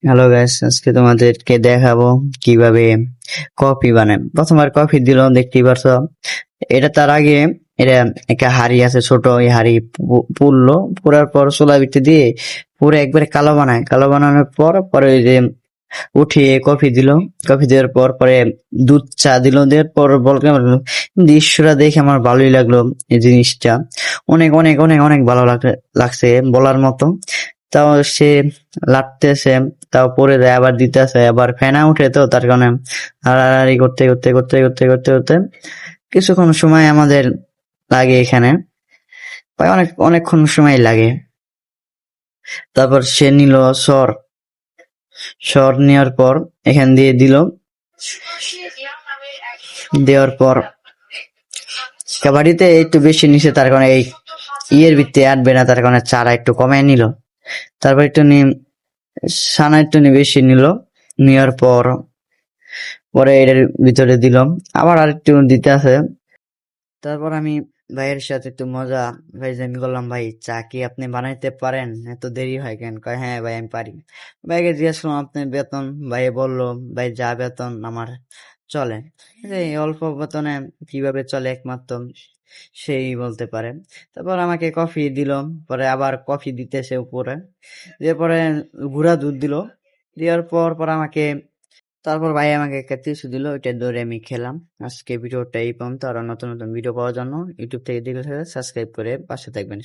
Hello guys, আজকে তোমাদেরকে দেখাবো কিভাবে কফি বানায়। প্রথমবার কফি দিল, দেখতেই পারছো। এটা তার আগে এটা একটা হাড়ি আছে ছোট, ওই হাড়ি পুড়লো, পুরার পর চুলা ভিতরে দিয়ে পুরো একবারে কালো বানায়। কালো বানানোর পর পরে ওই যে উঠিয়ে কফি দিল। কফি দেওয়ার পর পরে দুধ চা দিল, দেওয়ার পর বলকে দৃশ্যটা দেখে আমার ভালোই লাগলো। এই জিনিসটা অনেক অনেক অনেক অনেক ভালো লাগছে বলার মতো। তাও সে লাগতেছে, তাও পরে দেয়, আবার দিতেছে, আবার ফেনা উঠে, তো তার কারণে হাড়াহাড়ি করতে করতে করতে করতে করতে করতে কিছুক্ষণ সময় আমাদের লাগে এখানে, প্রায় অনেকক্ষণ সময় লাগে। তারপর সে নিল সর। সর নেওয়ার পর এখান দিয়ে দিল, দেওয়ার পর কাবাডিতে একটু বেশি নিচে, তার কারণে এই ইয়ের ভিত্তি আটবে না, তার কারণে চারা একটু কমায় নিল। তারপর একটু সানা একটু বেশি নিল, নেওয়ার পর পরে এটার ভিতরে দিলাম, আবার আরেকটু দিতে আছে। তারপর আমি ভাইয়ের সাথে একটু মজা ভাইজামি করলাম, ভাই চা কি আপনি বানাইতে পারেন, এত দেরি হয় কেন? কয় হ্যাঁ ভাই আমি পারি। ভাইকে জিজ্ঞেস করলাম আপনার বেতন, ভাই বললো ভাই যা বেতন আমার চলে। এই অল্প বেতনে কিভাবে চলে একমাত্র সেই বলতে পারে। তারপর আমাকে কফি দিল, পরে আবার কফি দিতেছে উপরে, দিয়ে পরে গুঁড়া দুধ দিল, দেওয়ার পর পর আমাকে, তারপর ভাই আমাকে একটা টিস্যু দিল, ওইটা ধরে আমি খেলাম। আজকে ভিডিওটা এই পর্যন্ত। আরো নতুন নতুন ভিডিও পাওয়ার জন্য ইউটিউব থেকে দেখে সাবস্ক্রাইব করে পাশে থাকবেন।